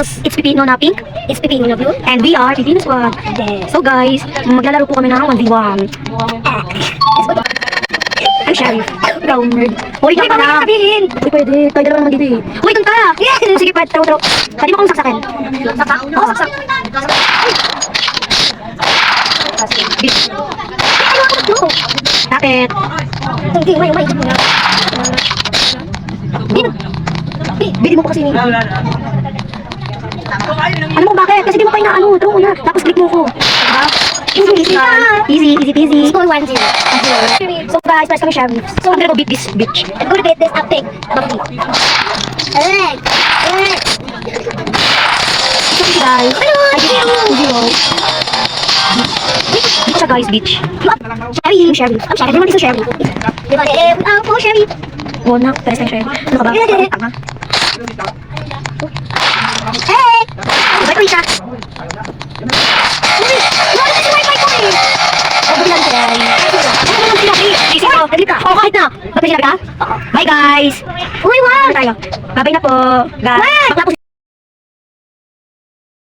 It's Pipino na pink. It's Pipino na blue. And we are Pipino Squad. Yes. So guys, maglalaro po kami ng 1v1. I'm Sheriff. Ikaw, nerd. Hoy, ka na. sabihin. Hindi pwede. Tayo dalawa naman dito eh. Hoy, doon ka. Yes. Sige, pwede. Taro. Pwede mo akong saksakin. Saksak? Oo, saksak. Bitch. Bakit? Hindi, may ikot mo na. Bili mo pa kasi ni. Ano mo bakit? Kasi di mo pa inaano. Taro mo na. Tapos click mo ko. Diba? Easy na. Easy peasy. Score 1-0. So guys, first kami Sheriff. So I'm gonna go beat this bitch. I'm gonna beat this uptake. Alright. Alright. So guys, I beat 2-0. Dito siya guys, bitch. Sheriff. Sheriff. Everyone is a sheriff. Diba, ako, Sheriff. Oo na, pares na sheriff. Ano ka ba? Tanga. Hey! Bye, Krisha. Oh, kahit na. Ba't may sinabi ka? Bye, guys. Uy, wow! Ano tayo? Bye-bye na po. Guys. What? Bakla po